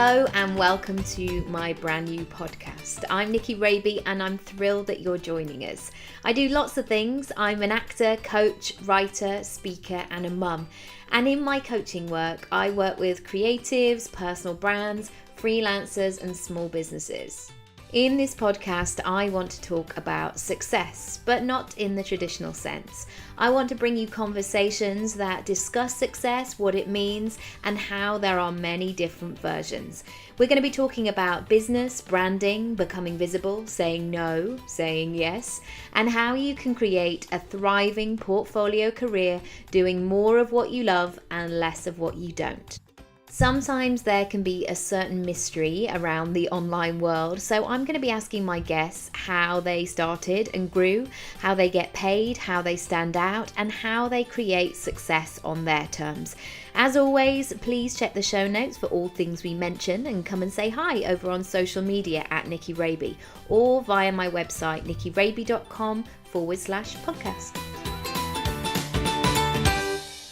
Hello and welcome to my brand new podcast. I'm Nicky Raby and I'm thrilled that you're joining us. I do lots of things. I'm an actor, coach, writer, speaker and a mum. And in my coaching work, I work with creatives, personal brands, freelancers and small businesses. In this podcast, I want to talk about success, but not in the traditional sense. I want to bring you conversations that discuss success, what it means, and how there are many different versions. We're going to be talking about business, branding, becoming visible, saying no, saying yes, and how you can create a thriving portfolio career doing more of what you love and less of what you don't. Sometimes there can be a certain mystery around the online world, so I'm going to be asking my guests how they started and grew, how they get paid, how they stand out, and how they create success on their terms. As always, please check the show notes for all things we mention and come and say hi over on social media at Nicky Raby or via my website nickyraby.com/podcast.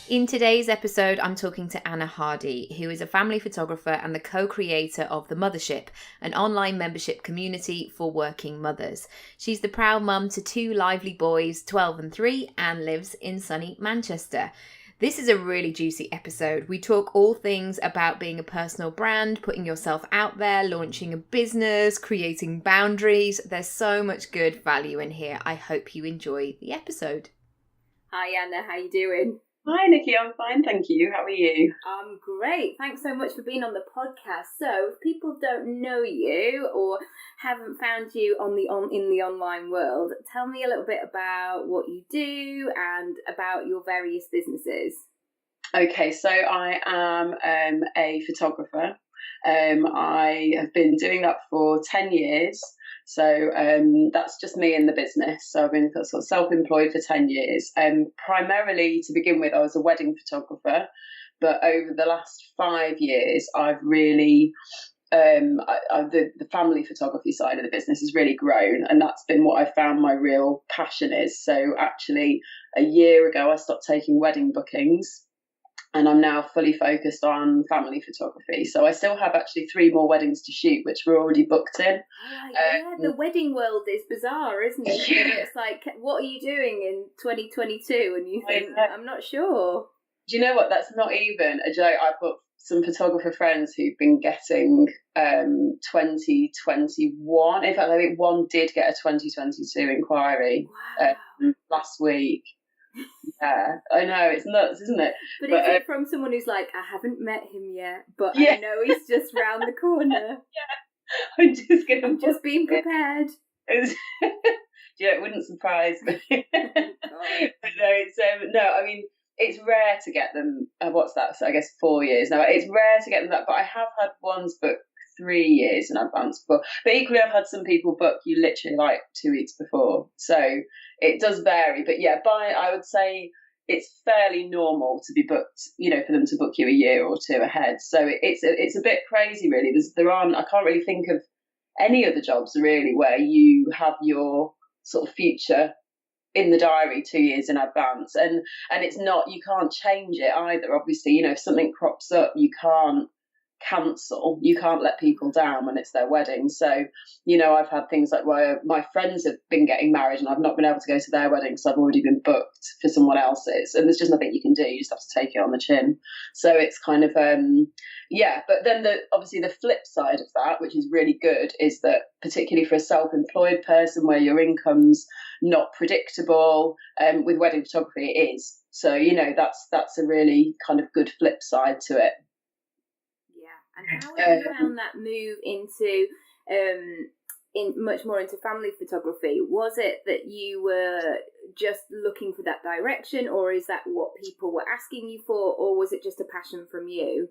In today's episode, I'm talking to Anna Hardy, who is a family photographer and the co-creator of The Mothership, an online membership community for working mothers. She's the proud mum to two lively boys, 12 and 3, and lives in sunny Manchester. This is a really juicy episode. We talk all things about being a personal brand, putting yourself out there, launching a business, creating boundaries. There's so much good value in here. I hope you enjoy the episode. Hi Anna, how you doing? Hi Nikki, I'm fine, thank you. How are you? I'm great. Thanks so much for being on the podcast. So, if people don't know you or haven't found you in the online world, tell me a little bit about what you do and about your various businesses. Okay, so I am a photographer. I have been doing that for 10 years. So that's just me in the business. So I've been sort of self-employed for 10 years. Primarily, to begin with, I was a wedding photographer. But over the last 5 years, I've really, the family photography side of the business has really grown. And that's been what I found my real passion is. So actually, a year ago, I stopped taking wedding bookings. And I'm now fully focused on family photography. So I still have actually 3 more weddings to shoot, which we're already booked in. The wedding world is bizarre, isn't it? Yeah. And it's like, what are you doing in 2022? And you think, I'm not sure. Do you know what? That's not even a joke. I've got some photographer friends who've been getting 2021. In fact, I think one did get a 2022 inquiry last week. Yeah, I know, it's nuts, isn't it? But is it from someone who's like, I haven't met him yet, but yeah. I know he's just round the corner. Yeah, I'm just being prepared. Yeah, it wouldn't surprise me. I mean, it's rare to get them. What's that? So I guess 4 years now. It's rare to get them that, but I have had ones book 3 years in advance before. But equally, I've had some people book you literally like 2 weeks before. So it does vary. But yeah, I would say it's fairly normal to be booked, for them to book you a year or 2 ahead. So it's a bit crazy, really. I can't really think of any other jobs really where you have your sort of future in the diary 2 years in advance, and it's not, you can't change it either. Obviously, if something crops up, you can't cancel, you can't let people down when it's their wedding. So I've had things like where my friends have been getting married and I've not been able to go to their wedding because I've already been booked for someone else's, and there's just nothing you can do. You just have to take it on the chin. So it's kind of but then obviously the flip side of that, which is really good, is that particularly for a self-employed person where your income's not predictable, with wedding photography it is. So that's a really kind of good flip side to it. And how have you found that move into much more into family photography? Was it that you were just looking for that direction, or is that what people were asking you for, or was it just a passion from you?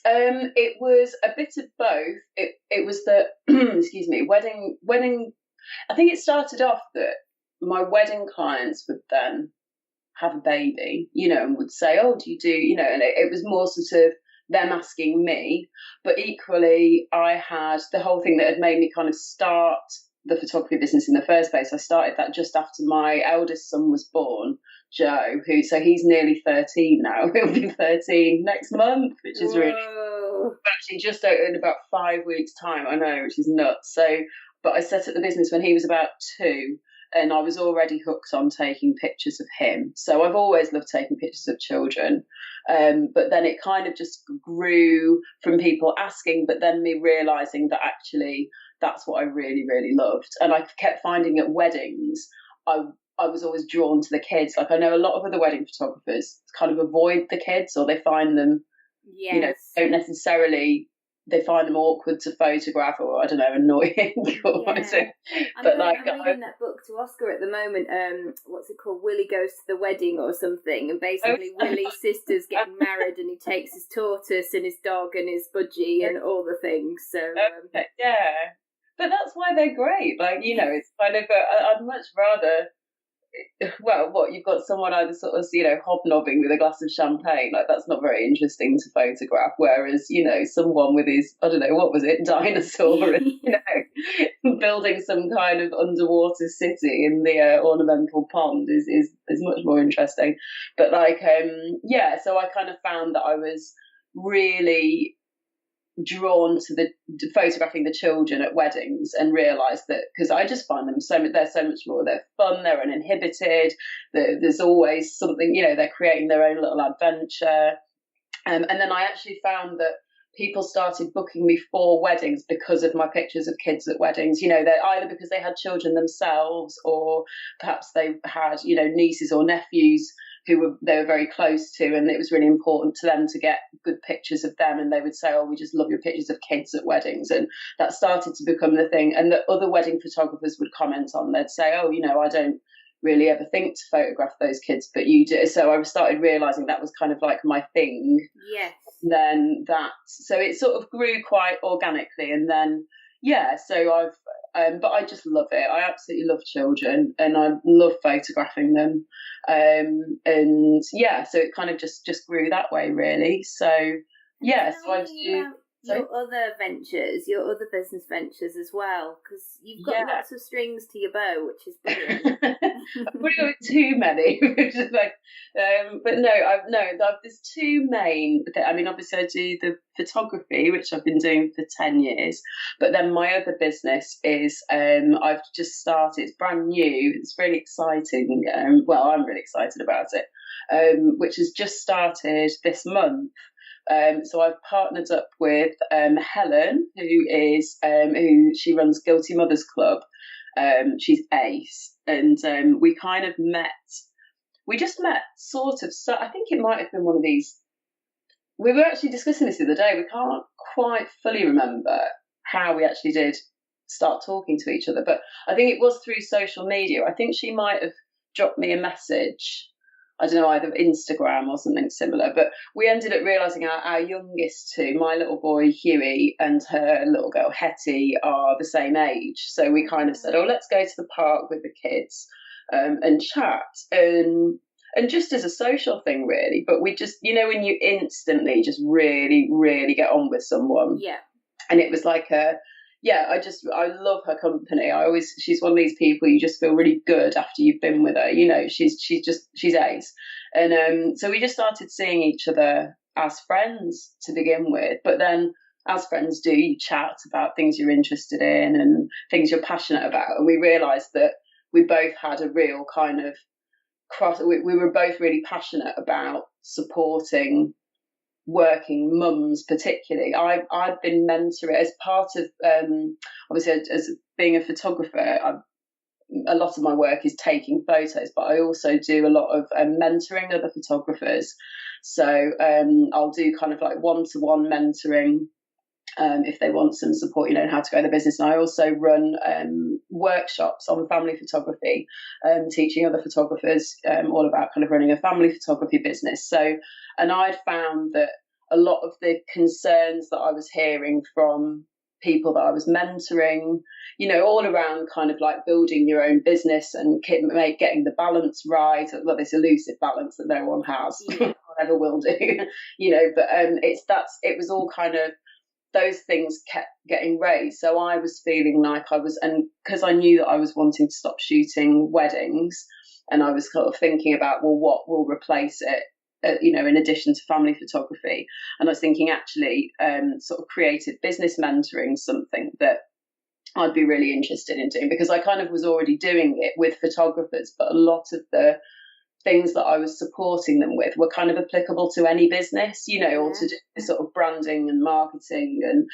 It was a bit of both. It was the excuse me, wedding. I think it started off that my wedding clients would then have a baby, and would say, "Oh, do you do?" And it was more sort of them asking me, but equally I had the whole thing that had made me kind of start the photography business in the first place. I started that just after my eldest son was born, Joe, so he's nearly 13 now. He'll be 13 next month, which is really, but actually just in about 5 weeks' time. I know, which is nuts. So, but I set up the business when he was about 2, and I was already hooked on taking pictures of him. So I've always loved taking pictures of children. But then it kind of just grew from people asking, but then me realising that actually that's what I really, really loved. And I kept finding at weddings, I was always drawn to the kids. Like, I know a lot of other wedding photographers kind of avoid the kids, or they find them, don't necessarily, they find them awkward to photograph, or I don't know, annoying. I'm reading that book to Oscar at the moment. What's it called? Willie Goes to the Wedding or something. And basically Willie's sister's getting married, and he takes his tortoise and his dog and his budgie and all the things. So yeah, but that's why they're great. Like, it's kind of I'd much rather. Well, you've got someone either sort of, hobnobbing with a glass of champagne, like that's not very interesting to photograph. Whereas, someone with his, I don't know, what was it, dinosaur, and, building some kind of underwater city in the ornamental pond is much more interesting. But so I kind of found that I was really drawn to the photographing the children at weddings, and realised that because I just find them they're so much more, they're fun, they're uninhibited, there's always something, they're creating their own little adventure, and then I actually found that people started booking me for weddings because of my pictures of kids at weddings. They're either because they had children themselves, or perhaps they had nieces or nephews who they were very close to, and it was really important to them to get good pictures of them, and they would say, oh, we just love your pictures of kids at weddings. And that started to become the thing, and the other wedding photographers would comment on, they'd say, oh, I don't really ever think to photograph those kids, but you do. So I started realising that was kind of like my thing. Yes. Then so it sort of grew quite organically, and then so I've but I just love it. I absolutely love children, and I love photographing them, so it kind of just grew that way, really. So so I do your other ventures, your other business ventures as well, because you've got lots of strings to your bow, which is brilliant. I've probably got too many, which is like, but there's two main. I mean, obviously, I do the photography, which I've been doing for 10 years, but then my other business is I've just started. It's brand new. It's really exciting. I'm really excited about it, which has just started this month. So I've partnered up with Helen, who she runs Guilty Mothers Club. She's ace, and we kind of met. We just met sort of. So I think it might have been one of these. We were actually discussing this the other day. We can't quite fully remember how we actually did start talking to each other, but I think it was through social media. I think she might have dropped me a message. I don't know, either Instagram or something similar. But we ended up realising our youngest two, my little boy Huey and her little girl Hetty, are the same age. So we kind of said, oh, let's go to the park with the kids and chat. And just as a social thing, really. But we just, when you instantly just really, really get on with someone. Yeah. And it was like I love her company. She's one of these people you just feel really good after you've been with her. She's ace. And so we just started seeing each other as friends to begin with. But then, as friends do, you chat about things you're interested in and things you're passionate about. And we realised that we both had a real kind of we were both really passionate about supporting working mums, particularly. I've been mentoring as part of obviously as being a photographer. A lot of my work is taking photos, but I also do a lot of mentoring other photographers. So I'll do kind of like one-to-one mentoring if they want some support, how to grow their business. And I also run workshops on family photography, teaching other photographers all about kind of running a family photography business. So, and I'd found that a lot of the concerns that I was hearing from people that I was mentoring, all around kind of like building your own business and getting the balance right, well, this elusive balance that no one has, never will do, but it was all kind of, those things kept getting raised. So I was feeling like and because I knew that I was wanting to stop shooting weddings, and I was kind of thinking about, well, what will replace it? in addition to family photography. And I was thinking actually sort of creative business mentoring, something that I'd be really interested in doing, because I kind of was already doing it with photographers, but a lot of the things that I was supporting them with were kind of applicable to any business, or to do sort of branding and marketing and,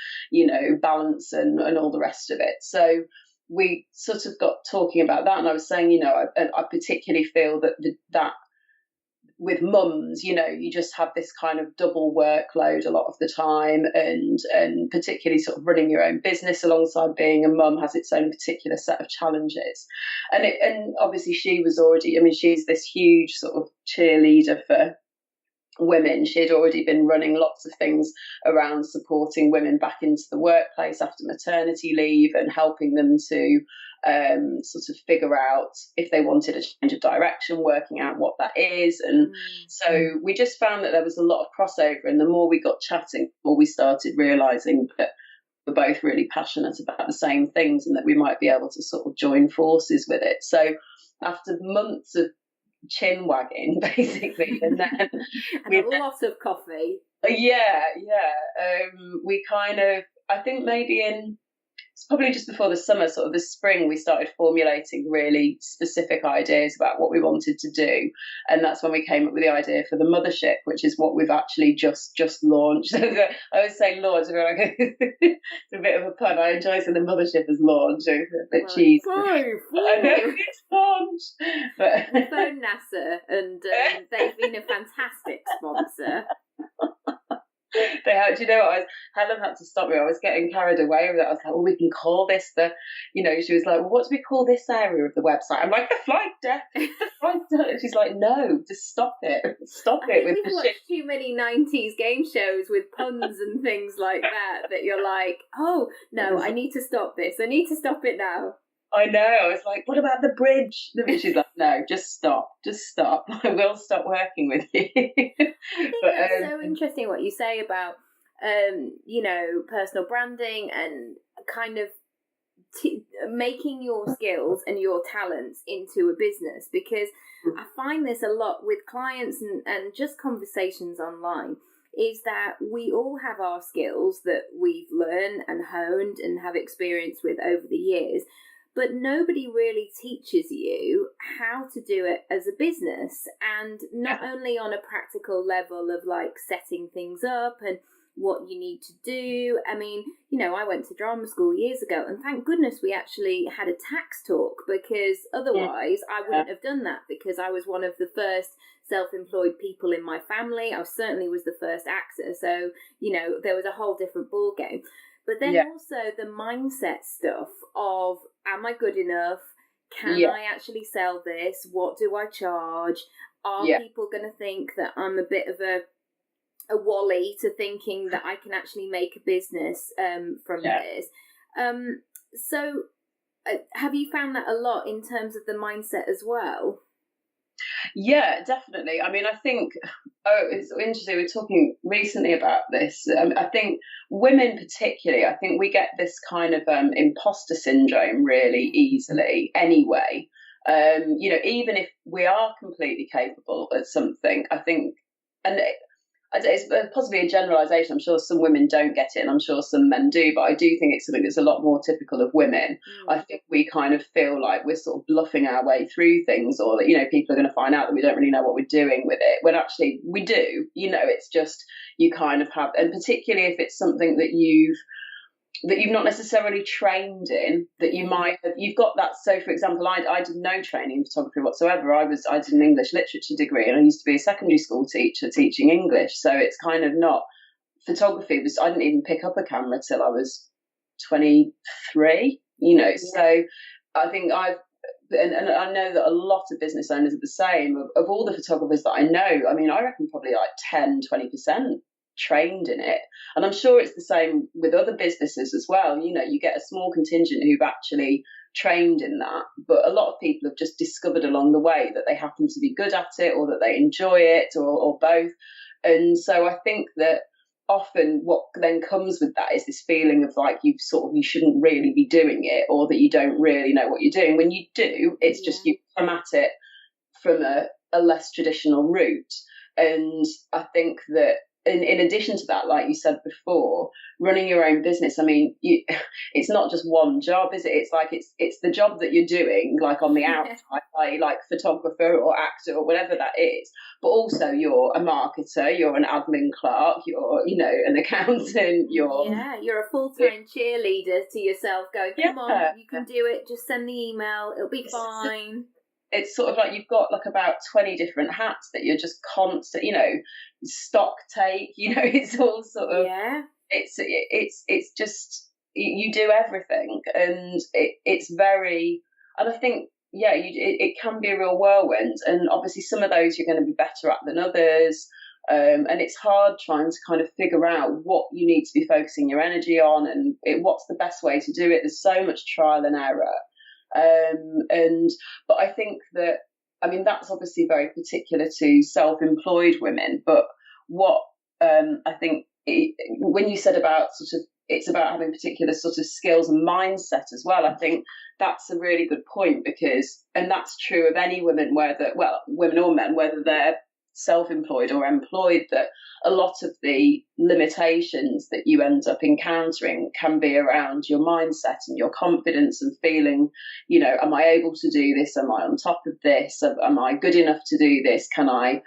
balance and all the rest of it. So we sort of got talking about that, and I was saying, I particularly feel that with mums, you just have this kind of double workload a lot of the time, and particularly sort of running your own business alongside being a mum has its own particular set of challenges. And obviously she was already, she's this huge sort of cheerleader for women. She had already been running lots of things around supporting women back into the workplace after maternity leave and helping them to sort of figure out if they wanted a change of direction, working out what that is. And so we just found that there was a lot of crossover, and the more we got chatting, the more we started realising that we're both really passionate about the same things and that we might be able to sort of join forces with it. So after months of chin wagging, basically, and then and a lot of coffee. We kind of, I think maybe it's probably just before the summer, sort of the spring, we started formulating really specific ideas about what we wanted to do, and that's when we came up with the idea for the mothership, which is what we've actually just launched. I always say launch, it's a bit of a pun. I enjoy saying the mothership as launch. It's a bit cheesy. I know it's launch, but we phoned NASA, and they've been a fantastic sponsor. They have. Do you know what? Helen had to stop me. I was getting carried away with it. I was like, well, we can call this she was like, well, what do we call this area of the website? I'm like, the flight deck. She's like, no, just stop it. Stop it with we've watched too many 90s game shows with puns and things like that you're like, oh, no, I need to stop this. I need to stop it now. I know. I was like, what about the bridge? She's like, no, just stop. I will stop working with you. I think that's so interesting what you say about, personal branding and kind of making your skills and your talents into a business, because I find this a lot with clients and just conversations online, is that we all have our skills that we've learned and honed and have experience with over the years. But nobody really teaches you how to do it as a business, and not only on a practical level of like setting things up and what you need to do. I went to drama school years ago, and thank goodness we actually had a tax talk, because otherwise I wouldn't have done that, because I was one of the first self-employed people in my family. I certainly was the first actor, so there was a whole different ball game. But then also the mindset stuff of, am I good enough? Can I actually sell this? What do I charge? Are people going to think that I'm a bit of a wally to thinking that I can actually make a business from this? So have you found that a lot in terms of the mindset as well? Yeah, definitely. I think, it's interesting, we were talking recently about this. I think women particularly, I think we get this kind of imposter syndrome really easily anyway. Even if we are completely capable at something, I think, and it's possibly a generalisation. I'm sure some women don't get it, and I'm sure some men do, but I do think it's something that's a lot more typical of women. I think we kind of feel like we're sort of bluffing our way through things, or that, people are going to find out that we don't really know what we're doing with it, when actually we do. It's just, you kind of have, and particularly if it's something that you've not necessarily trained in, that you've got that. So for example, I did no training in photography whatsoever. I did an English literature degree, and I used to be a secondary school teacher teaching English. So it's kind of not, photography I didn't even pick up a camera till I was 23, so I think and I know that a lot of business owners are the same. Of all the photographers that I know, I reckon probably like 10-20% trained in it, and I'm sure it's the same with other businesses as well. You get a small contingent who've actually trained in that, but a lot of people have just discovered along the way that they happen to be good at it, or that they enjoy it, or both. And so I think that often what then comes with that is this feeling of like you shouldn't really be doing it, or that you don't really know what you're doing. When you do, it's just you come at it from a less traditional route. And I think that in addition to that, like you said before, running your own business, I mean, it's not just one job, is it? It's like it's the job that you're doing, like on the outside, like photographer or actor or whatever that is. But also, you're a marketer, you're an admin clerk, you're an accountant, you're a full-time cheerleader to yourself. Going, come on, you can do it. Just send the email; it'll be fine. It's sort of like you've got like about 20 different hats that you're just constant, stock take, it's all sort of, it's just, you do everything, and it's very, and I think, it can be a real whirlwind, and obviously some of those you're going to be better at than others, and it's hard trying to kind of figure out what you need to be focusing your energy on, and what's the best way to do it. There's so much trial and error. But I think that, I mean, that's obviously very particular to self-employed women. But what I think when you said about sort of, it's about having particular sort of skills and mindset as well, I think that's a really good point, because, and that's true of any women, women or men, whether they're self-employed or employed, that a lot of the limitations that you end up encountering can be around your mindset and your confidence and feeling, am I able to do this? Am I on top of this? Am I good enough to do this? Can I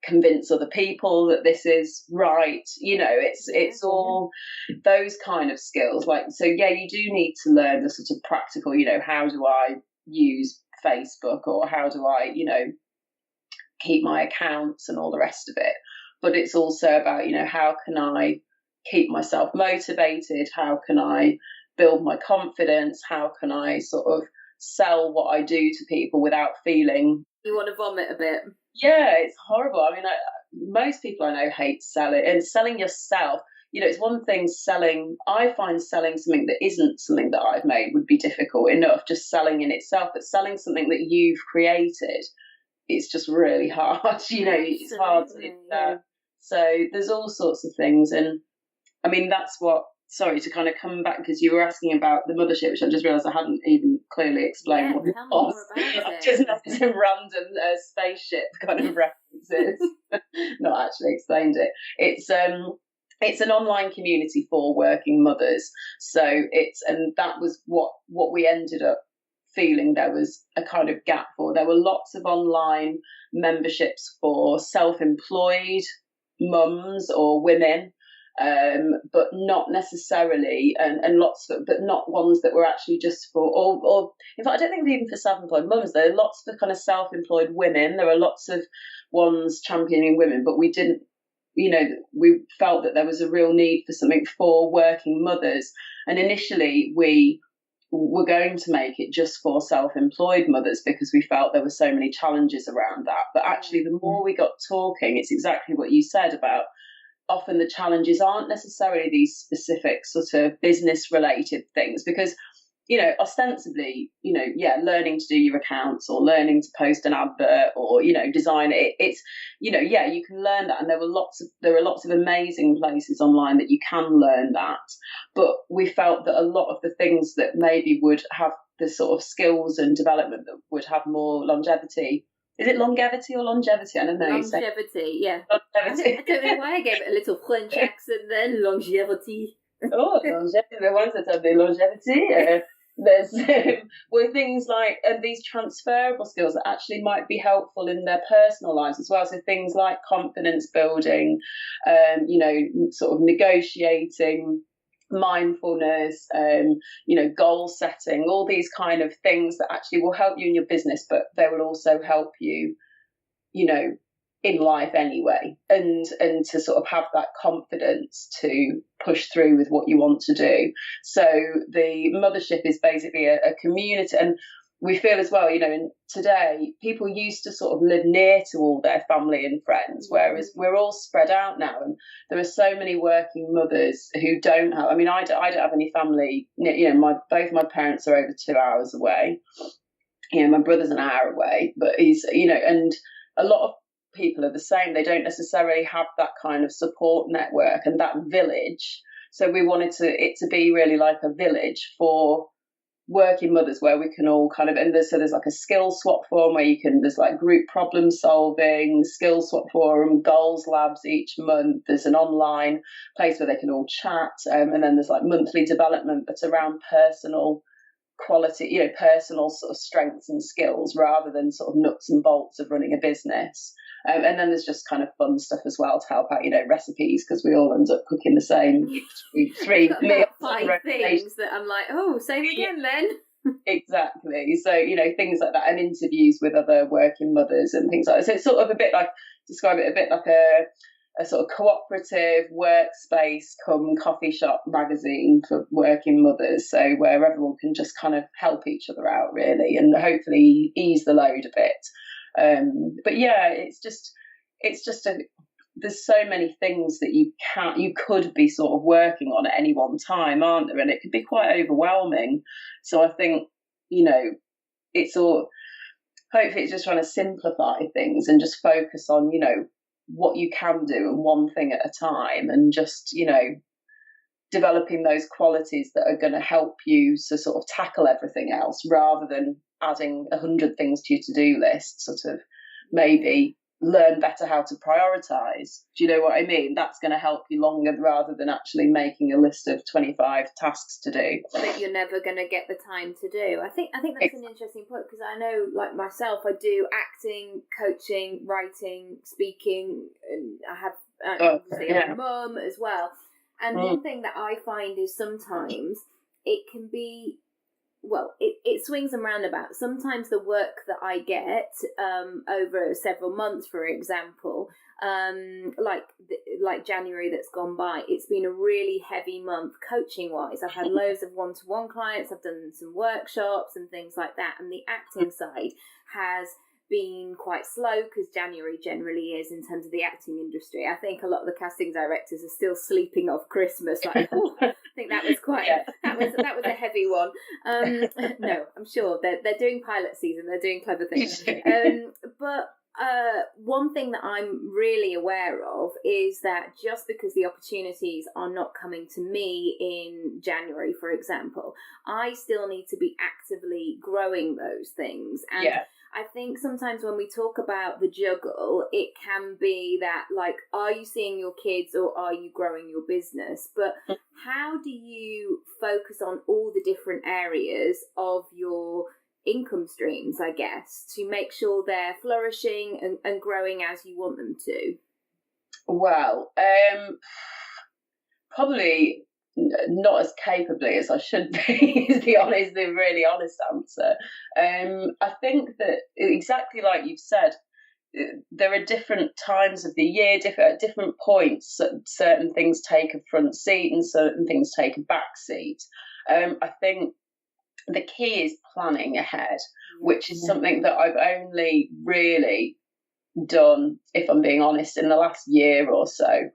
convince other people that this is right? It's all those kind of skills. Like, so you do need to learn the sort of practical, how do I use Facebook, or how do I, keep my accounts and all the rest of it. But it's also about, how can I keep myself motivated? How can I build my confidence? How can I sort of sell what I do to people without feeling... You want to vomit a bit. Yeah, it's horrible. I mean, most people I know hate selling, and selling yourself. It's one thing selling. I find selling something that isn't something that I've made would be difficult enough, just selling in itself, but selling something that you've created, it's just really hard. It's hard. So there's all sorts of things. And I mean, that's what, sorry, to kind of come back, because you were asking about the mothership, which I just realised I hadn't even clearly explained what it was. I've just had some random spaceship kind of references, not actually explained it. It's an online community for working mothers. So and that was what we ended up feeling there was a kind of gap for. There were lots of online memberships for self-employed mums or women, but not necessarily, and lots of, but not ones that were actually just for, or in fact, I don't think even for self-employed mums. There are lots for kind of self-employed women. There are lots of ones championing women, but we didn't, we felt that there was a real need for something for working mothers. And initially we're going to make it just for self-employed mothers, because we felt there were so many challenges around that. But actually, the more we got talking, it's exactly what you said about, often the challenges aren't necessarily these specific sort of business related things, because ostensibly, learning to do your accounts or learning to post an advert or, design it, it's, you can learn that. And there are lots of amazing places online that you can learn that. But we felt that a lot of the things that maybe would have the sort of skills and development that would have more longevity. Is it longevity or longevity? I don't know. Longevity, yeah. Longevity. I don't know why I gave it a little French accent then. Longevity. Oh, longevity. The ones that have the longevity. There's were things like these transferable skills that actually might be helpful in their personal lives as well. So things like confidence building, sort of negotiating, mindfulness, goal setting, all these kind of things that actually will help you in your business, but they will also help you, in life anyway, and to sort of have that confidence to push through with what you want to do. So the mothership is basically a community, and we feel as well, today people used to sort of live near to all their family and friends, whereas we're all spread out now, and there are so many working mothers who don't have, I mean, I don't have any family, both my parents are over 2 hours away, my brother's an hour away, but he's, and a lot of people are the same. They don't necessarily have that kind of support network and that village. So we wanted it to be really like a village for working mothers where we can all kind of, and there's like a skill swap forum where there's like group problem solving, skill swap forum, goals labs each month. There's an online place where they can all chat, and then there's like monthly development, but around personal quality, personal sort of strengths and skills rather than sort of nuts and bolts of running a business. And then there's just kind of fun stuff as well to help out, recipes, because we all end up cooking the same three meals. 5 things that I'm like, oh, same again then. Exactly. So, things like that, and interviews with other working mothers and things like that. So it's sort of a bit like, describe it a bit like a sort of cooperative workspace come coffee shop magazine for working mothers, so where everyone can just kind of help each other out really, and hopefully ease the load a bit. But yeah, it's just there's so many things that you could be sort of working on at any one time, aren't there? And it could be quite overwhelming. So I think, it's all, hopefully it's just trying to simplify things and just focus on, what you can do and one thing at a time, and just, developing those qualities that are going to help you to sort of tackle everything else, rather than adding 100 things to your to-do list. Sort of maybe learn better how to prioritize. Do you know what I mean? That's going to help you longer, rather than actually making a list of 25 tasks to do that you're never going to get the time to do. I think that's an interesting point, because I know, like myself, I do acting, coaching, writing, speaking, and I have obviously a mum as well. And one thing that I find is sometimes it can be, well, it swings and roundabouts. Sometimes the work that I get over several months, for example, like January that's gone by, it's been a really heavy month coaching-wise. I've had loads of one-to-one clients, I've done some workshops and things like that, and the acting side has been quite slow, because January generally is, in terms of the acting industry. I think a lot of the casting directors are still sleeping off Christmas. Like, oh, I think that was quite that was a heavy one. No, I'm sure they're doing pilot season. They're doing clever things. But one thing that I'm really aware of is that just because the opportunities are not coming to me in January, for example, I still need to be actively growing those things. And I think sometimes when we talk about the juggle, it can be that, like, are you seeing your kids or are you growing your business? But how do you focus on all the different areas of your income streams, I guess, to make sure they're flourishing and growing as you want them to? Well, probably not as capably as I should be, is the really honest answer. I think that, exactly like you've said, there are different times of the year, at different points, certain things take a front seat and certain things take a back seat. I think the key is planning ahead, which is something that I've only really done, if I'm being honest, in the last year or so.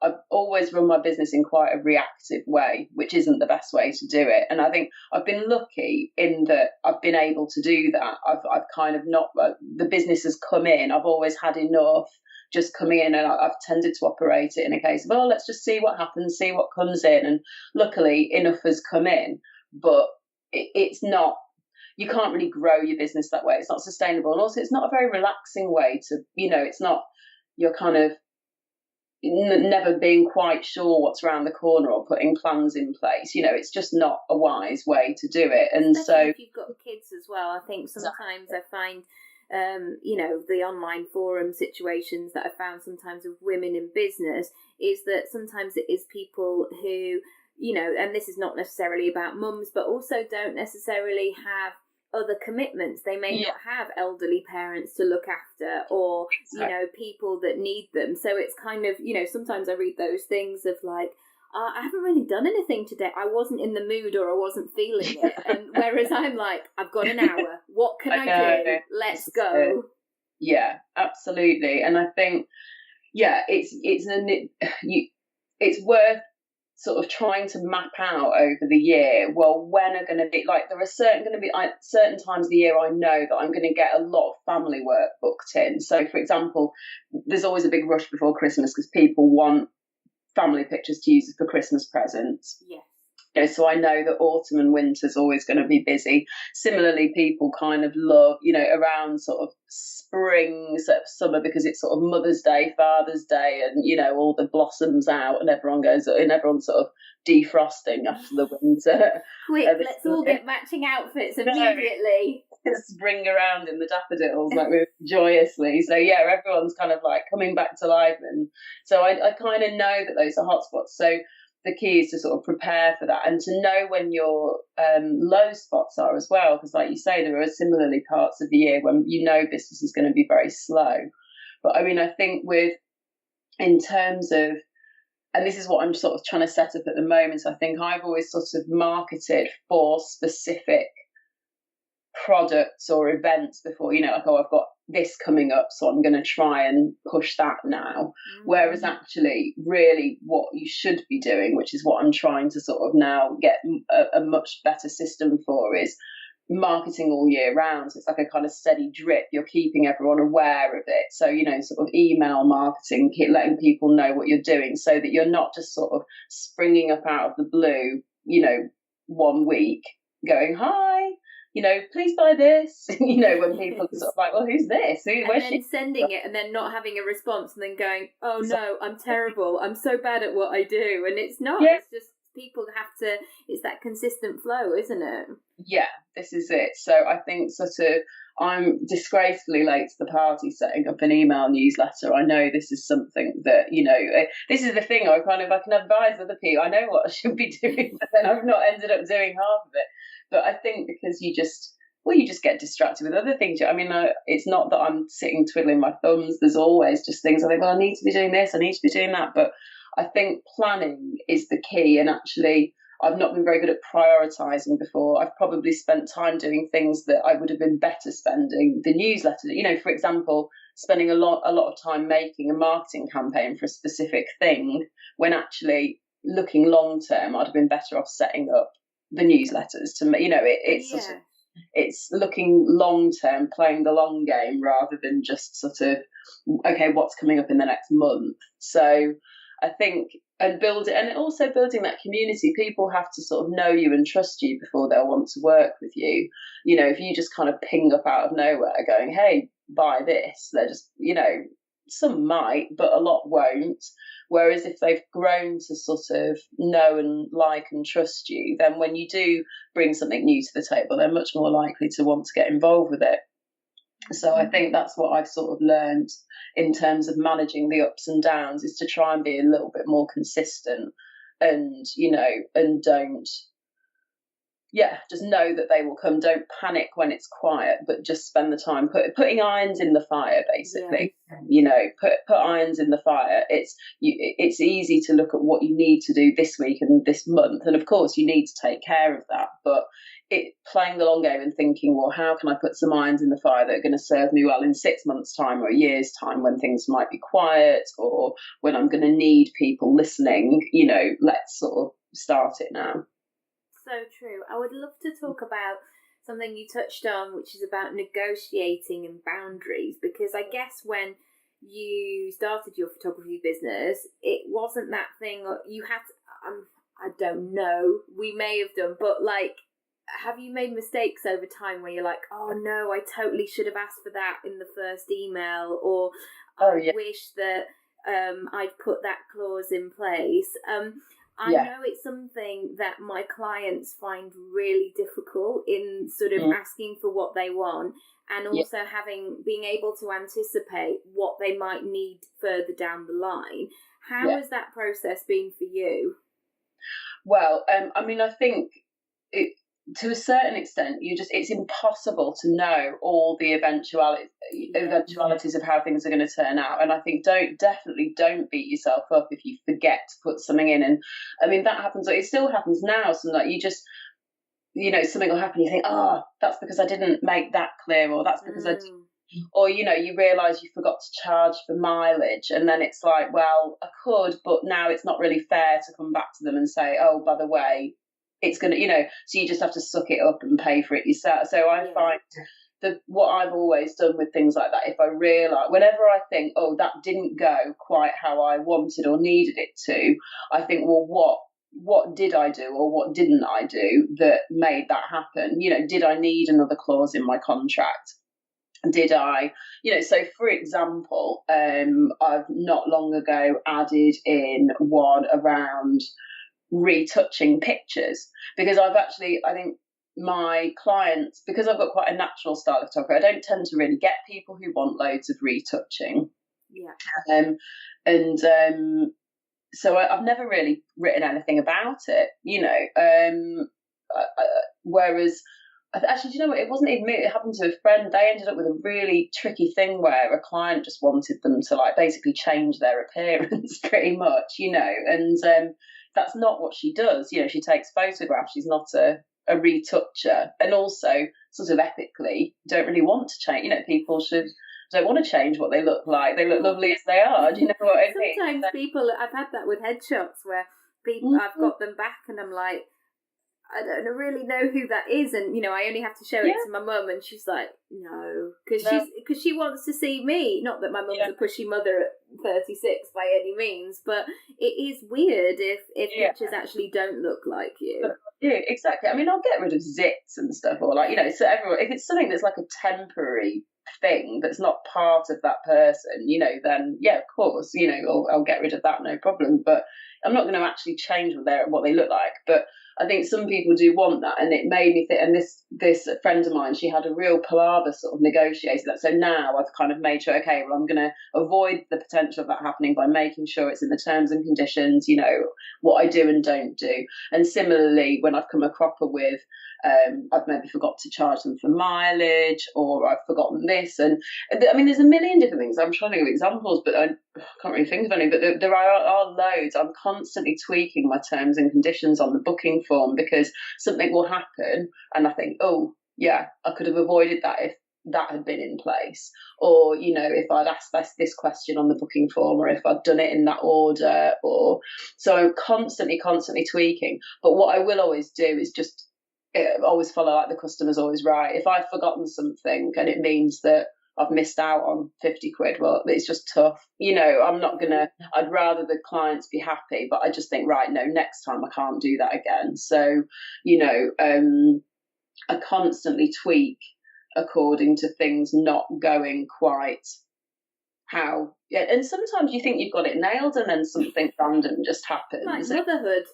I've always run my business in quite a reactive way, which isn't the best way to do it. And I think I've been lucky in that I've been able to do that. I've kind of not, the business has come in. I've always had enough just coming in, and I've tended to operate it in a case of, let's just see what happens, see what comes in. And luckily enough has come in, but it's not, you can't really grow your business that way. It's not sustainable. And also it's not a very relaxing way to, it's not, you're kind of never being quite sure what's around the corner or putting plans in place. It's just not a wise way to do it. And especially so if you've got kids as well, I think sometimes I find the online forum situations that I found sometimes with women in business is that sometimes it is people who, and this is not necessarily about mums, but also don't necessarily have other commitments. They may not have elderly parents to look after, or people that need them. So it's kind of, sometimes I read those things of like, I haven't really done anything today, I wasn't in the mood or I wasn't feeling it. And whereas I'm like, I've got an hour, what can I do? Let's go. Yeah, absolutely. And I think it's worth sort of trying to map out over the year, well, when are going to be, like, there are certain times of the year I know that I'm going to get a lot of family work booked in. So, for example, there's always a big rush before Christmas because people want family pictures to use for Christmas presents. Yes. So I know that autumn and winter is always going to be busy. Similarly, people kind of love, around sort of spring, sort of summer, because it's sort of Mother's Day, Father's Day, and, all the blossoms out and everyone's sort of defrosting after the winter. Quick, let's all get matching outfits immediately. Spring around in the daffodils, like joyously. So yeah, everyone's kind of like coming back to life. And so I kind of know that those are hotspots. So the key is to sort of prepare for that and to know when your low spots are as well, because like you say, there are similarly parts of the year when business is going to be very slow. But I mean, I think in terms of, and this is what I'm sort of trying to set up at the moment, I think I've always sort of marketed for specific products or events before, like, oh, I've got this coming up, so I'm going to try and push that now. Whereas actually really what you should be doing, which is what I'm trying to sort of now get a much better system for, is marketing all year round. So it's like a kind of steady drip. You're keeping everyone aware of it. So, sort of email marketing, letting people know what you're doing, so that you're not just sort of springing up out of the blue, 1 week going, hi, please buy this, when people are sort of like, well, who's this? Where's she? Sending it and then not having a response and then going, oh no, I'm terrible. I'm so bad at what I do. And it's not, It's just people have to, it's that consistent flow, isn't it? Yeah, this is it. So I think sort of I'm disgracefully late to the party setting up an email newsletter. I know this is something that, this is the thing, I can advise other people. I know what I should be doing, but then I've not ended up doing half of it. But I think because you just get distracted with other things. I mean, it's not that I'm sitting twiddling my thumbs. There's always just things I think, well, I need to be doing this, I need to be doing that. But I think planning is the key. And actually, I've not been very good at prioritising before. I've probably spent time doing things that I would have been better spending. The newsletter, for example, spending a lot of time making a marketing campaign for a specific thing, when actually looking long term, I'd have been better off setting up the newsletters to, sort of, it's looking long term, playing the long game, rather than just sort of, okay, what's coming up in the next month. So I think, and also building that community. People have to sort of know you and trust you before they'll want to work with you. If you just kind of ping up out of nowhere going, hey, buy this, they're just, some might, but a lot won't. Whereas if they've grown to sort of know and like and trust you, then when you do bring something new to the table, they're much more likely to want to get involved with it. So I think that's what I've sort of learned in terms of managing the ups and downs, is to try and be a little bit more consistent, and, and don't, just know that they will come. Don't panic when it's quiet, but just spend the time putting irons in the fire, basically. Put irons in the fire. It's easy to look at what you need to do this week and this month, and of course you need to take care of that, but playing the long game and thinking, well, how can I put some irons in the fire that are going to serve me well in 6 months' time or a year's time, when things might be quiet, or when I'm going to need people listening. Let's sort of start it now. So true. I would love to talk about something you touched on, which is about negotiating and boundaries, because I guess when you started your photography business, it wasn't that thing you had to, I don't know, we may have done, but like, have you made mistakes over time where you're like, oh no, I totally should have asked for that in the first email, or I wish that I'd put that clause in place? I know it's something that my clients find really difficult, in sort of asking for what they want, and also being able to anticipate what they might need further down the line. How has that process been for you? Well, I mean, I think to a certain extent, it's impossible to know all the eventualities of how things are going to turn out. And I think definitely don't beat yourself up if you forget to put something in. And I mean, that happens, it still happens now. So like you just, something will happen, you think, that's because I didn't make that clear, or that's because or, you realise you forgot to charge for mileage, and then it's like, well, I could, but now it's not really fair to come back to them and say, oh, by the way, it's going to, so you just have to suck it up and pay for it yourself. So I find that what I've always done with things like that, if I realise, whenever I think, oh, that didn't go quite how I wanted or needed it to, I think, well, what did I do or what didn't I do that made that happen? Did I need another clause in my contract? Did I, so for example, I've not long ago added in one around retouching pictures, because I think my clients, because I've got quite a natural style of photography, I don't tend to really get people who want loads of retouching. Yeah. So I've never really written anything about it, whereas actually, do you know what? It wasn't even me. It happened to a friend. They ended up with a really tricky thing where a client just wanted them to basically change their appearance pretty much, and that's not what she does. She takes photographs. She's not a retoucher, and also sort of ethically don't really want to change. People don't want to change what they look like. They look lovely as they are. Do you know what I mean? Sometimes people, I've had that with headshots where people, I've got them back and I'm like, I don't really know who that is, and I only have to show it to my mum, and she's like, no, because she wants to see me. Not that my mum's a pushy mother at 36 by any means, but it is weird if pictures actually don't look like you. Yeah, exactly. I mean, I'll get rid of zits and stuff, or so everyone, if it's something that's like a temporary thing that's not part of that person, then of course, I'll get rid of that, no problem. But I'm not going to actually change what they look like. But I think some people do want that, and it made me think. And this friend of mine, she had a real palaver sort of negotiating that. So now I've kind of made sure, okay, well, I'm going to avoid the potential of that happening by making sure it's in the terms and conditions, what I do and don't do. And similarly, when I've come a cropper with, I've maybe forgot to charge them for mileage, or I've forgotten this, and I mean, there's a million different things. I'm trying to give examples, but I can't really think of any. But there are loads. I'm constantly tweaking my terms and conditions on the booking form, because something will happen, and I think, oh yeah, I could have avoided that if that had been in place, or if I'd asked this question on the booking form, or if I'd done it in that order, or so I'm constantly tweaking. But what I will always do is just always follow the customer's always right. If I've forgotten something and it means that I've missed out on 50 quid, well, it's just tough. I'm not gonna, I'd rather the clients be happy, but I just think, right, no, next time I can't do that again. So, I constantly tweak according to things not going quite how. Yeah, and sometimes you think you've got it nailed, and then something random just happens. Like motherhood.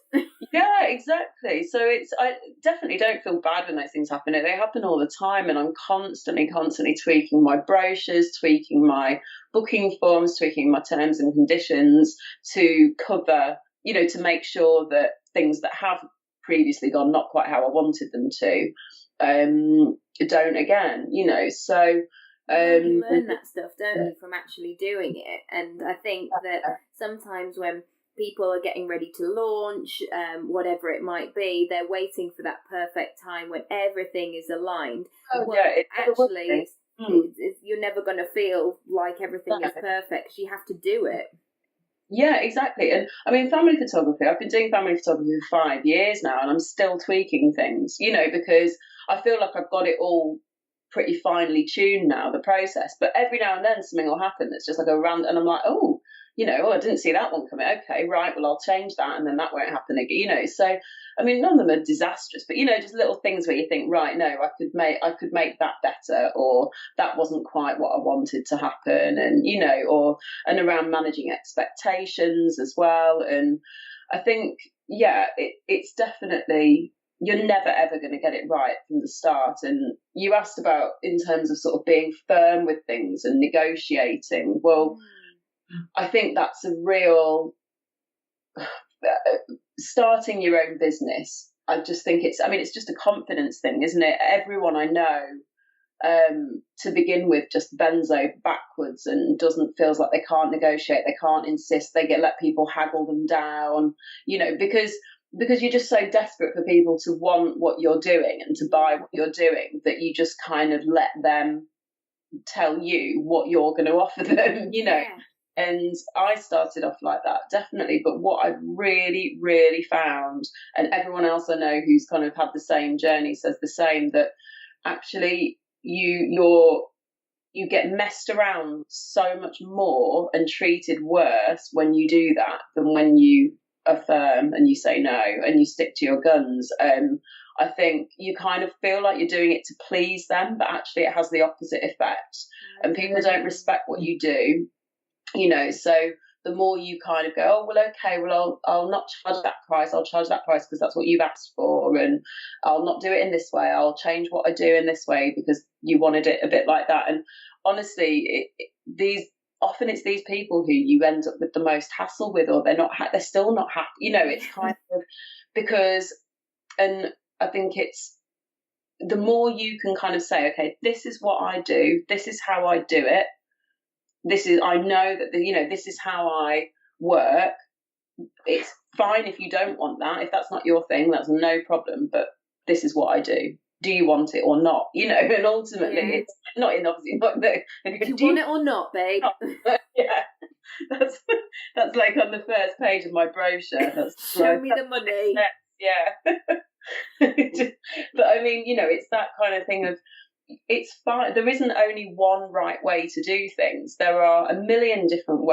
Yeah, exactly. So I definitely don't feel bad when those things happen. They happen all the time, and I'm constantly tweaking my brochures, tweaking my booking forms, tweaking my terms and conditions to cover, to make sure that things that have previously gone not quite how I wanted them to, don't again. So. You learn that stuff, don't you, from actually doing it? And I think that sometimes when people are getting ready to launch, whatever it might be, they're waiting for that perfect time when everything is aligned. You're never going to feel like everything is perfect, because you have to do it. Yeah, exactly. And I mean, family photography, I've been doing family photography for 5 years now, and I'm still tweaking things, because I feel like I've got it all pretty finely tuned now, the process. But every now and then something will happen that's just like a random, and I'm like, oh, I didn't see that one coming. Okay, right, well, I'll change that, and then that won't happen again. So I mean, none of them are disastrous, but just little things where you think, right, no, I could make that better, or that wasn't quite what I wanted to happen, and and around managing expectations as well. And I think, it's definitely, you're never ever going to get it right from the start. And you asked about in terms of sort of being firm with things and negotiating. Well, I think that's a real starting your own business. I just think it's just a confidence thing, isn't it? Everyone I know, to begin with, just bends over backwards and feels like they can't negotiate, they can't insist, they let people haggle them down, because you're just so desperate for people to want what you're doing and to buy what you're doing, that you just kind of let them tell you what you're going to offer them, Yeah. And I started off like that, definitely. But what I've really, really found, and everyone else I know who's kind of had the same journey says the same, that actually you get messed around so much more and treated worse when you do that than when you are firm and you say no and you stick to your guns, I think you kind of feel like you're doing it to please them, but actually it has the opposite effect. And people don't respect what you do, so the more you kind of go, oh, well, okay, well, I'll not charge that price. I'll charge that price because that's what you've asked for. And I'll not do it in this way. I'll change what I do in this way because you wanted it a bit like that. And honestly, often it's these people who you end up with the most hassle with, or they're still not happy. It's kind of because, and I think it's the more you can kind of say, okay, this is what I do. This is how I do it. I know that, this is how I work. It's fine if you don't want that. If that's not your thing, that's no problem. But this is what I do. Do you want it or not? And ultimately, it's not in obviously. Not the, do you want it or not, babe? Yeah, that's like on the first page of my brochure. That's show me the money. Yeah. But I mean, it's that kind of thing of, it's fine. There isn't only one right way to do things. There are a million different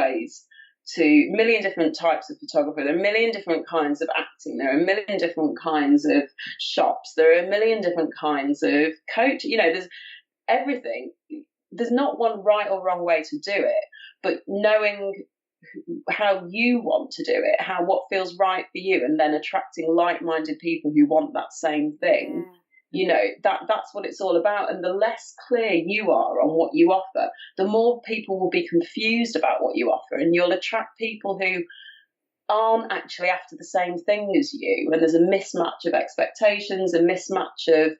types of photographer. There are a million different kinds of acting. There are a million different kinds of shops. There are a million different kinds of coach. There's everything. There's not one right or wrong way to do it, but knowing how you want to do it, what feels right for you, and then attracting like-minded people who want that same thing. That's what it's all about. And the less clear you are on what you offer, the more people will be confused about what you offer, and you'll attract people who aren't actually after the same thing as you. And there's a mismatch of expectations, a mismatch of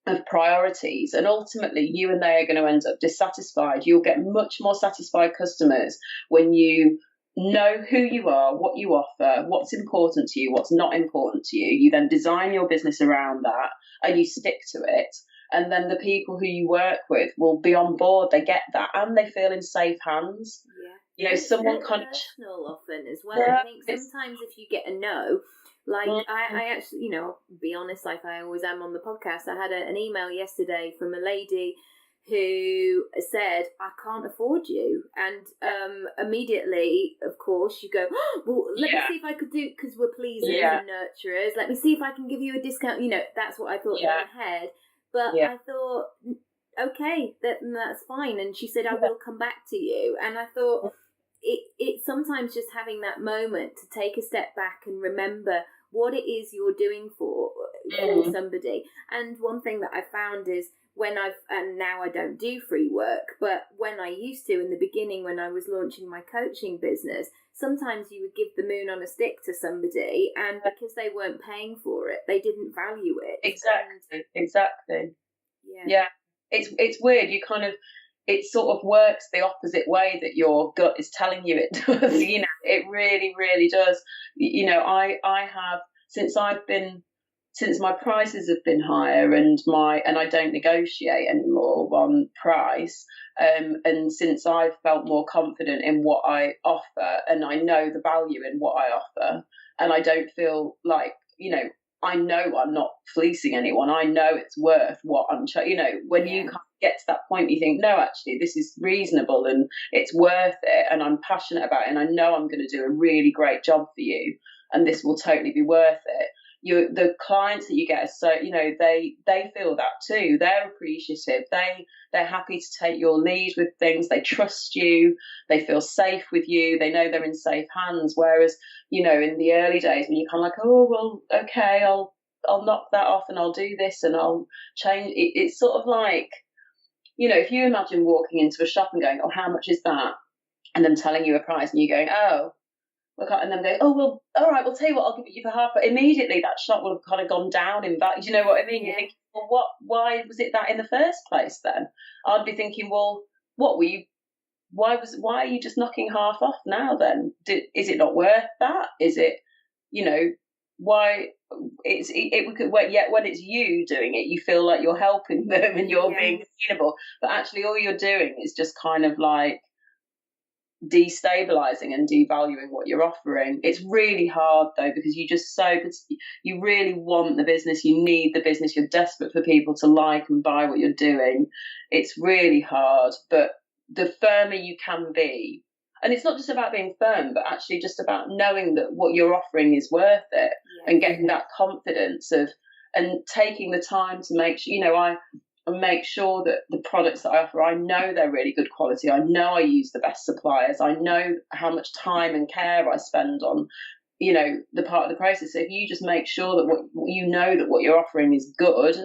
of priorities, and ultimately you and they are going to end up dissatisfied. You'll get much more satisfied customers when you know who you are, what you offer, what's important to you, what's not important to you. You then design your business around that and you stick to it. And then the people who you work with will be on board. They get that and they feel in safe hands. Yeah. Someone kind of personal often as well. Yeah, I think sometimes if you get a no, like I actually, be honest, like I always am on the podcast, I had an email yesterday from a lady who said, I can't afford you. And immediately, of course, you go, oh, well, let me see if I could do, because we're pleasers and nurturers, let me see if I can give you a discount. That's what I thought in my head. But I thought, okay, that's fine. And she said, I will come back to you. And I thought, it's sometimes just having that moment to take a step back and remember what it is you're doing for somebody. And one thing that I found is, and now I don't do free work, but when I used to in the beginning, when I was launching my coaching business, sometimes you would give the moon on a stick to somebody, and because they weren't paying for it, they didn't value it. Exactly. Yeah. It's weird. You kind of, it sort of works the opposite way that your gut is telling you it does. It really, really does. I have, since my prices have been higher and I don't negotiate anymore on price, and since I've felt more confident in what I offer, and I know the value in what I offer, and I don't feel like, I know I'm not fleecing anyone. I know it's worth what I'm, when you kind of get to that point, you think, no, actually, this is reasonable and it's worth it, and I'm passionate about it, and I know I'm going to do a really great job for you, and this will totally be worth it. The clients that you get, so they feel that too. They're appreciative. They're happy to take your lead with things. They trust you. They feel safe with you. They know they're in safe hands. Whereas in the early days when you're kind of like, oh well, okay, I'll knock that off and I'll do this and I'll change. It's sort of like, if you imagine walking into a shop and going, oh, how much is that? And them telling you a price and you going, oh. And then go, oh, well, all right, we'll tell you what, I'll give it you for half. But immediately that shop will have kind of gone down in value. Do you know what I mean? You think, well, why was it that in the first place then? I'd be thinking, well, why are you just knocking half off now then? Is it not worth that? Is it, why when it's you doing it, you feel like you're helping them and you're being sustainable. But actually all you're doing is just kind of like destabilizing and devaluing what you're offering. It's really hard though, because you really want the business, you need the business, you're desperate for people to like and buy what you're doing. It's really hard, but the firmer you can be, and it's not just about being firm, but actually just about knowing that what you're offering is worth it, and getting that confidence of, and taking the time to make sure, I make sure that the products that I offer, I know they're really good quality. I know I use the best suppliers. I know how much time and care I spend on, the part of the process. So if you just make sure that what you're offering is good,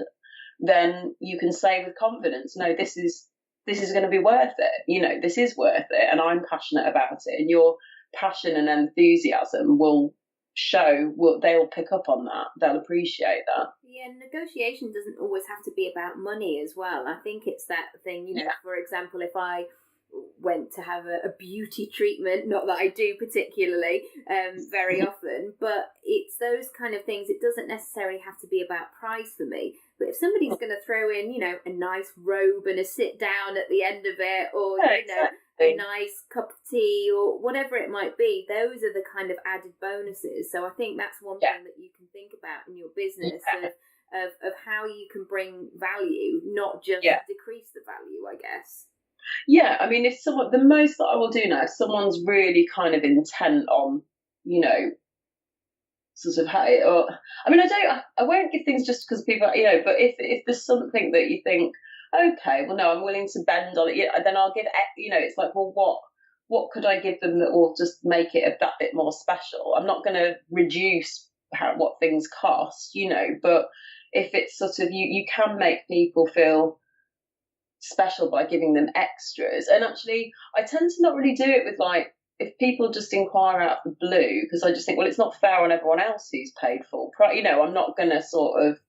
then you can say with confidence, no, this is going to be worth it. This is worth it, and I'm passionate about it. And your passion and enthusiasm will show. They'll pick up on that. They'll appreciate that. Yeah, negotiation doesn't always have to be about money as well. I think it's that thing, for example, if I went to have a beauty treatment, not that I do particularly very often, but it's those kind of things. It doesn't necessarily have to be about price for me, but if somebody's going to throw in a nice robe and a sit down at the end of it, or a nice cup of tea or whatever it might be, those are the kind of added bonuses. So I think that's one thing that you can think about in your business, of how you can bring value, not just decrease the value, I guess. Yeah, I mean, the most that I will do now, if someone's really kind of intent on, sort of how it, or, I mean, I won't give things just because people, but if there's something that you think, okay, well, no, I'm willing to bend on it, then I'll give, it's like, well, what could I give them that will just make it that bit more special? I'm not going to reduce what things cost, but if it's sort of, you can make people feel special by giving them extras. And actually, I tend to not really do it with, like, if people just inquire out of the blue, because I just think, well, it's not fair on everyone else who's paid full price. I'm not going to sort of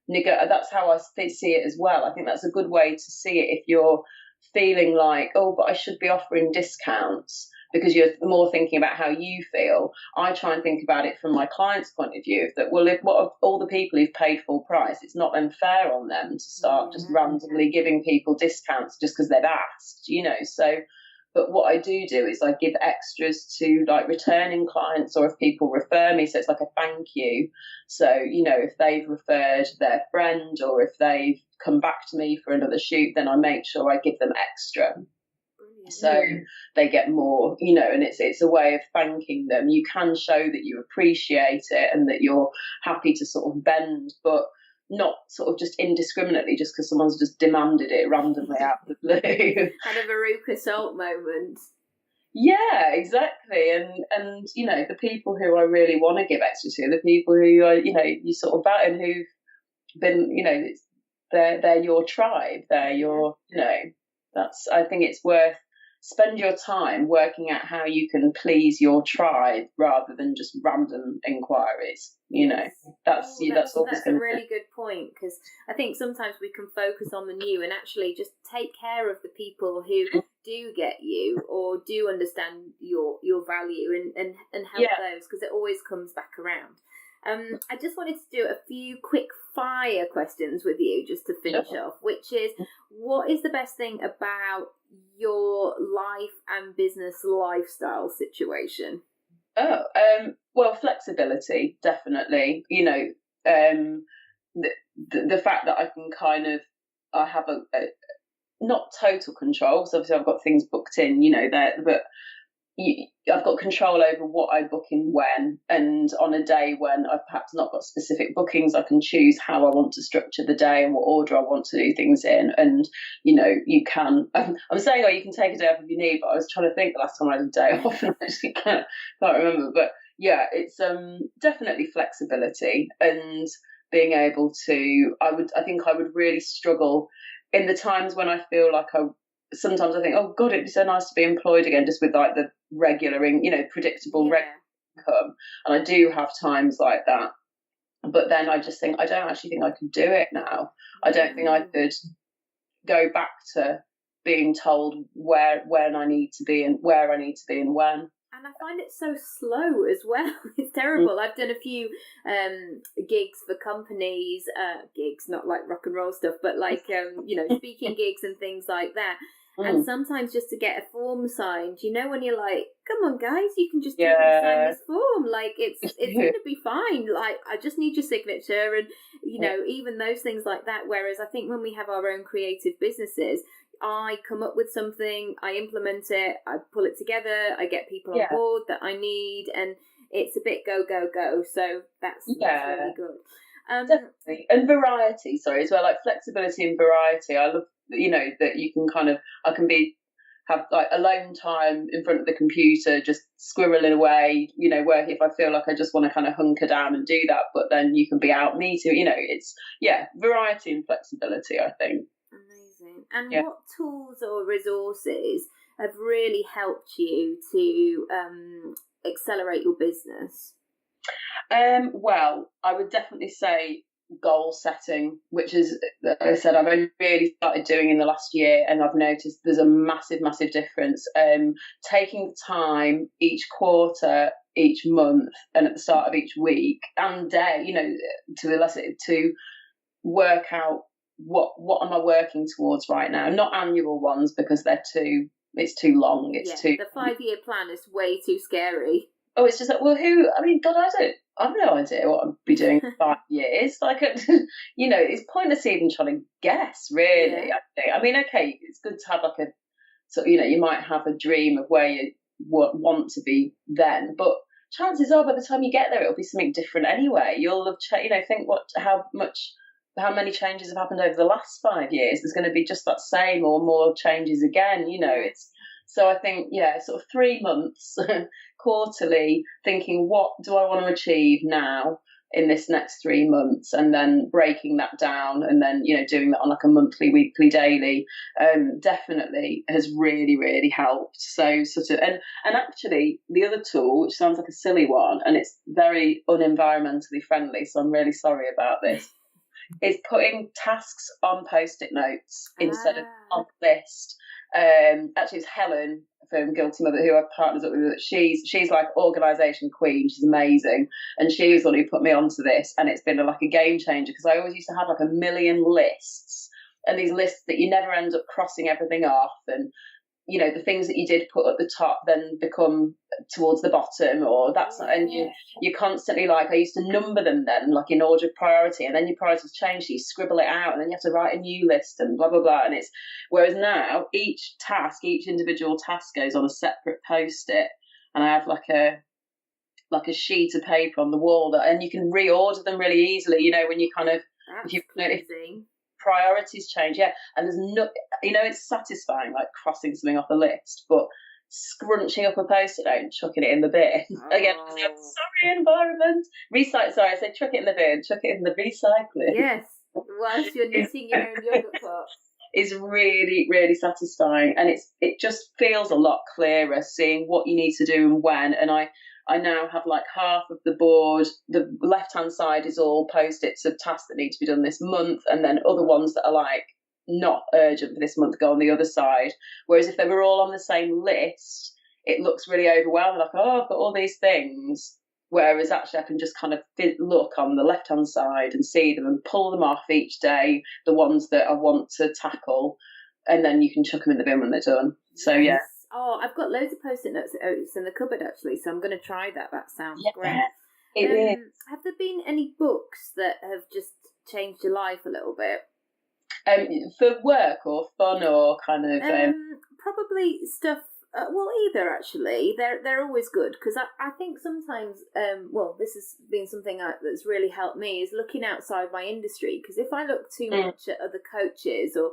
that's how I see it as well. I think that's a good way to see it. If you're feeling like, oh, but I should be offering discounts because you're more thinking about how you feel, I try and think about it from my client's point of view, that, well, if what of all the people who've paid full price, it's not then fair on them to start just randomly giving people discounts just because they've asked, so. But what I do is I give extras to, like, returning clients, or if people refer me, so it's like a thank you. So, if they've referred their friend, or if they've come back to me for another shoot, then I make sure I give them extra. Brilliant. So they get more, and it's a way of thanking them. You can show that you appreciate it and that you're happy to sort of bend, but not sort of just indiscriminately just because someone's just demanded it randomly out of the blue. Kind of a Veruca Salt moment. Yeah, exactly. And the people who I really want to give extras to, the people who are, you sort of about, and who've been, they're your tribe. They're your, I think it's worth, spend your time working out how you can please your tribe rather than just random inquiries. That's a really good point, because I think sometimes we can focus on the new and actually just take care of the people who do get you or do understand your value and help those, because it always comes back around. I just wanted to do a few quick fire questions with you just to finish off, which is, what is the best thing about your life and business lifestyle situation? Well, flexibility, definitely. The fact that I can I have a not total control, so obviously I've got things booked in, but I've got control over what I book in when, and on a day when I've perhaps not got specific bookings, I can choose how I want to structure the day and what order I want to do things in. And you can, I'm saying, you can take a day off if you need, but I was trying to think the last time I had a day off and I actually can't remember. But yeah, it's definitely flexibility and being able to, I think I would really struggle in the times when I feel like sometimes I think, oh God, it'd be so nice to be employed again, just with like the regular, predictable regular income. And I do have times like that. But then I just think, I don't actually think I could do it now. I don't think I could go back to being told when I need to be and where I need to be and when. And I find it so slow as well. It's terrible. I've done a few gigs for companies, gigs, not like rock and roll stuff, but like, speaking gigs and things like that. And sometimes just to get a form signed, when you're like, come on guys, you can just sign this form. Like it's going to be fine. Like I just need your signature and, even those things like that. Whereas I think when we have our own creative businesses, I come up with something, I implement it, I pull it together, I get people on board that I need, and it's a bit go, go, go. So that's really good. Definitely. And variety, as well, like flexibility and variety. I love, that you can I can have like alone time in front of the computer, just squirreling away, work if I feel like I just want to kind of hunker down and do that, but then you can be out meeting, it's, variety and flexibility, I think. Amazing. And what tools or resources have really helped you to accelerate your business? Well, I would definitely say goal setting, which is, like I said, I've only really started doing in the last year, and I've noticed there's a massive difference. Taking the time each quarter, each month, and at the start of each week and day, to work out what am I working towards right now. Not annual ones, because it's too long. The 5-year plan is way too scary. Oh, it's just like, well, God, I've no idea what I'll be doing in 5 years. Like, it's pointless even trying to guess, really. I think. Okay, it's good to have like you might have a dream of where you want to be then, but chances are by the time you get there, it'll be something different anyway. You'll have, think how many changes have happened over the last 5 years. There's going to be just that same or more changes again, So I think, sort of 3 months quarterly, thinking what do I want to achieve now in this next 3 months, and then breaking that down, and then, doing that on like a monthly, weekly, daily, definitely has really, really helped. So and actually the other tool, which sounds like a silly one, and it's very unenvironmentally friendly, so I'm really sorry about this, is putting tasks on Post-it notes instead of on a list. Actually, it's Helen from Guilty Mother, who I've partnered up with. She's like organisation queen. She's amazing, and she was the one who put me onto this, and it's been like a game changer, because I always used to have like a million lists, and these lists that you never end up crossing everything off, and the things that you did put at the top then become towards the bottom, or and you're constantly like, I used to number them then, like in order of priority, and then your priorities change, so you scribble it out, and then you have to write a new list and blah blah blah. And whereas now each individual task goes on a separate Post-it, and I have like a sheet of paper on the wall and you can reorder them really easily, when you kind of if priorities change, and there's no, it's satisfying like crossing something off a list, but scrunching up a Post-it note and chucking it in the bin. Again, sorry, environment, recycle. Sorry, I said chuck it in the bin, chuck it in the recycling. Yes, whilst you're knitting your own yogurt pot. Is really, really satisfying, and it just feels a lot clearer seeing what you need to do and when. And I now have like half of the board. The left-hand side is all Post-its of tasks that need to be done this month, and then other ones that are like not urgent for this month go on the other side. Whereas if they were all on the same list, it looks really overwhelming, like, oh, I've got all these things. Whereas actually I can just kind of look on the left-hand side and see them and pull them off each day, the ones that I want to tackle, and then you can chuck them in the bin when they're done. So, yeah. Oh, I've got loads of Post-it notes in the cupboard, actually, so I'm going to try that. That sounds great. It is. Have there been any books that have just changed your life a little bit? For work or fun or kind of... Probably stuff... well, either, actually. They're always good, because I think sometimes... this has been something that's really helped me, is looking outside my industry, because if I look too much at other coaches or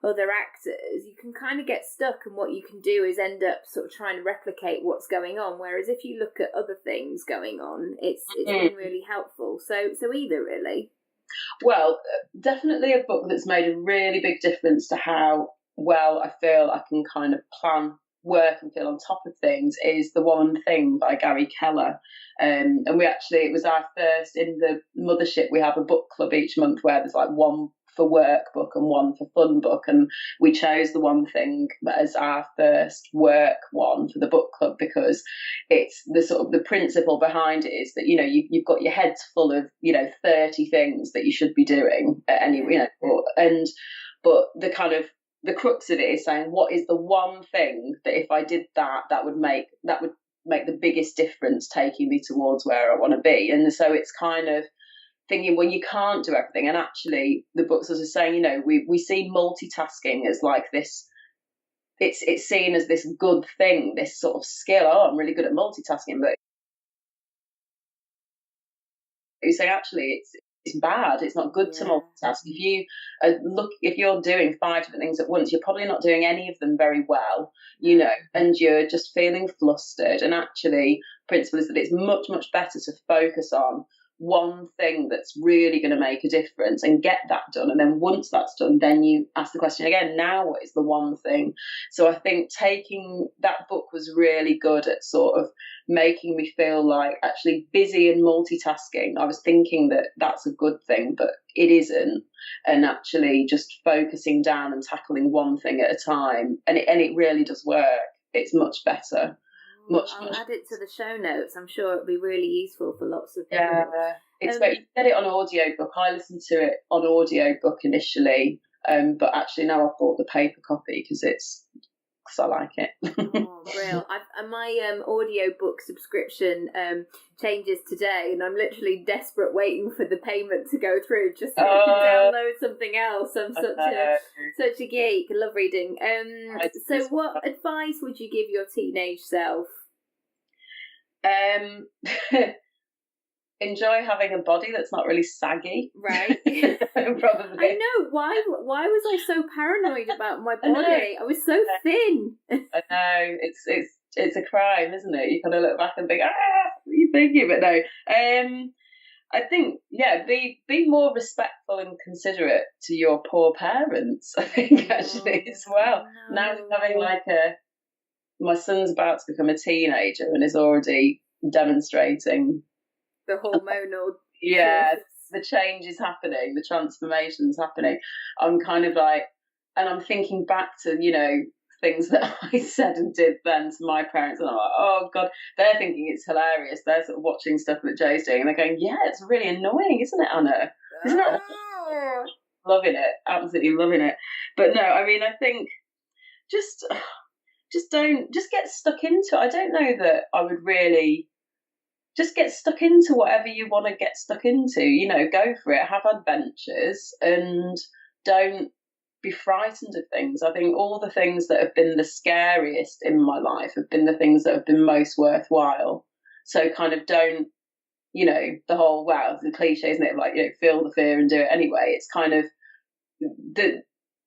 other actors, you can kind of get stuck, and what you can do is end up sort of trying to replicate what's going on, whereas if you look at other things going on, it's been really helpful. So either, really. Well, definitely a book that's made a really big difference to how well I feel I can kind of plan work and feel on top of things is The One Thing by Gary Keller. And it was our first, in the mothership, we have a book club each month where there's like one for work book and one for fun book, and we chose The One Thing as our first work one for the book club, because it's the sort of the principle behind it is that you've got your heads full of 30 things that you should be doing at any but the kind of the crux of it is saying, what is the one thing that if I did that would make the biggest difference taking me towards where I want to be. And so it's kind of thinking, well, you can't do everything. And actually, the book's also saying, you know, we see multitasking as like this. It's seen as this good thing, this sort of skill. Oh, I'm really good at multitasking, but you say actually it's bad. It's not good to multitask. If you're doing 5 different things at once, you're probably not doing any of them very well, you know, and you're just feeling flustered. And actually, principle is that it's much better to focus on one thing that's really going to make a difference and get that done. And then once that's done, then you ask the question again, now what is the one thing? So I think taking that book was really good at sort of making me feel like actually busy and multitasking. I was thinking that that's a good thing, but it isn't. And actually just focusing down and tackling one thing at a time. And it really does work. It's much better. I'll add it to the show notes. I'm sure it'll be really useful for lots of people. Yeah, it's great. You get it on audiobook. I listened to it on audiobook initially, but actually now I've bought the paper copy because I like it. Oh, brilliant. My audiobook subscription changes today, and I'm literally desperate waiting for the payment to go through just so I can download something else. I'm such a geek. I love reading. So what advice would you give your teenage self? Enjoy having a body that's not really saggy. Right. Probably. I know. Why was I so paranoid about my body? I was so thin. I know. It's a crime, isn't it? You kind of look back and think, what are you thinking? But no. I think, be more respectful and considerate to your poor parents, I think, actually, as well. No. Now having my son's about to become a teenager and is already demonstrating the hormonal the change is happening, the transformation's happening. I'm kind of like, and I'm thinking back to, you know, things that I said and did then to my parents, and I'm like, oh God, they're thinking it's hilarious. They're sort of watching stuff that Joe's doing and they're going, yeah, it's really annoying, isn't it, Anna? Isn't it? Loving it, absolutely loving it. But no, I mean, I think just get stuck into it. I don't know that I would really. Just get stuck into whatever you want to get stuck into, you know, go for it, have adventures, and don't be frightened of things. I think all the things that have been the scariest in my life have been the things that have been most worthwhile. So kind of don't, you know, the whole, the cliche, isn't it? Like, you know, feel the fear and do it anyway. It's kind of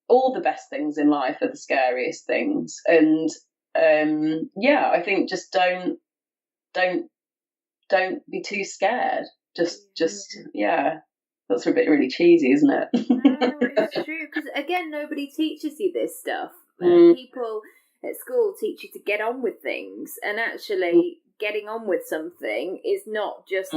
all the best things in life are the scariest things. And I think just don't be too scared. Just that's a bit really cheesy, isn't it? No, it's true, because again, nobody teaches you this stuff. People at school teach you to get on with things, and actually getting on with something is not just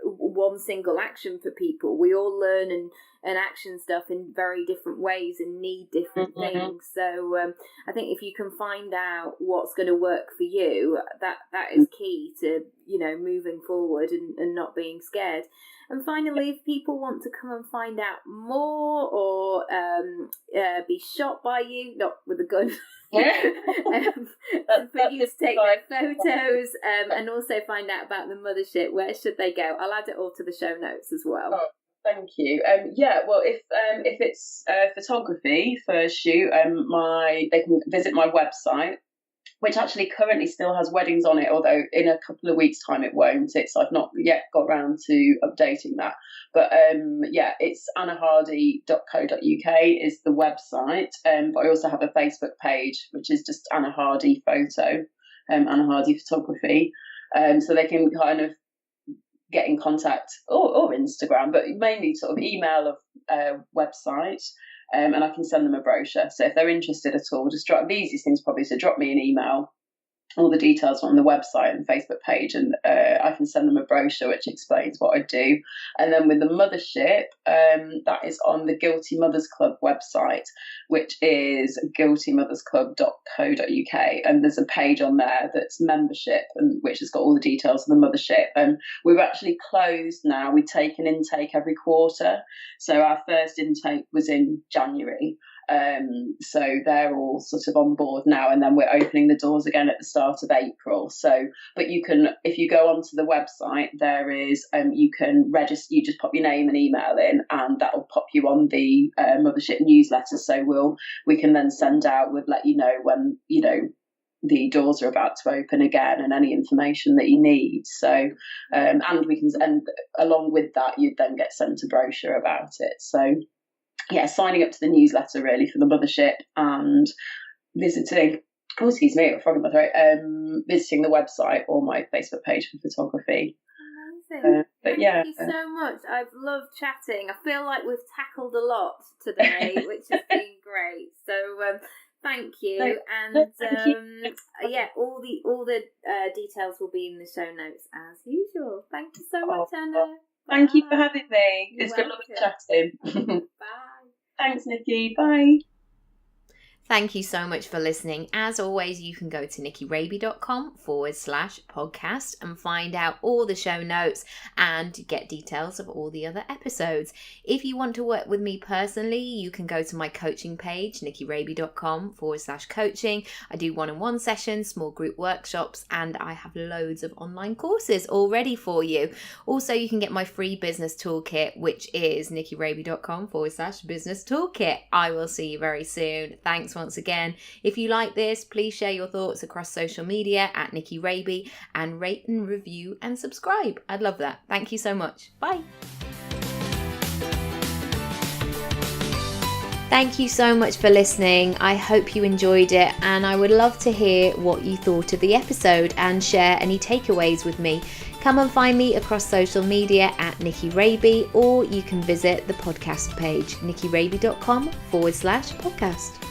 one single action for people. We all learn and action stuff in very different ways and need different things. So I think if you can find out what's going to work for you, that is key to, you know, moving forward and not being scared. And finally, if people want to come and find out more or be shot by you, not with a gun, for you to take their photos and also find out about the mothership, where should they go? I'll add it all to the show notes as well. Oh, thank you. Well, if it's photography for a shoot, they can visit my website, which actually currently still has weddings on it, although in a couple of weeks' time it won't. I've not yet got around to updating that. But it's annahardy.co.uk is the website. But I also have a Facebook page, which is just Anna Hardy Photo, Anna Hardy Photography. So they can kind of get in contact or Instagram, but mainly sort of email of website. And I can send them a brochure. So if they're interested at all, just the easiest thing is probably to drop me an email. All the details are on the website and Facebook page, and I can send them a brochure which explains what I do. And then with the mothership, that is on the Guilty Mothers Club website, which is guiltymothersclub.co.uk, and there's a page on there that's membership, and which has got all the details of the mothership. And we've actually closed now. We take an intake every quarter, so our first intake was in January. So they're all sort of on board now, and then we're opening the doors again at the start of April. So, but you can, if you go onto the website, there is, you can register, you just pop your name and email in, and that'll pop you on the Mothership newsletter. So we can then send out, we'll let you know when, the doors are about to open again, and any information that you need. So, and along with that, you'd then get sent a brochure about it. So, yeah, signing up to the newsletter really for the Mothership, and visiting, visiting the website or my Facebook page for photography. Amazing. Thank you so much. I've loved chatting. I feel like we've tackled a lot today, which has been great. So, thank you. Thank you. Yeah, all the details will be in the show notes as usual. Thank you so much, Anna. Thank you for having me. It's been lovely chatting. Bye. Thanks, Nikki. Bye. Thank you so much for listening. As always, you can go to nickyraby.com/podcast and find out all the show notes and get details of all the other episodes. If you want to work with me personally, you can go to my coaching page, nickyraby.com/coaching. I do one-on-one sessions, small group workshops, and I have loads of online courses all ready for you. Also, you can get my free business toolkit, which is nickyraby.com/business toolkit. I will see you very soon. Thanks once again. If you like this, please share your thoughts across social media at Nicky Raby, and rate and review and subscribe. I'd love that. Thank you so much. Bye. Thank you so much for listening. I hope you enjoyed it, and I would love to hear what you thought of the episode and share any takeaways with me. Come and find me across social media at Nicky Raby, or you can visit the podcast page, nickyraby.com/podcast.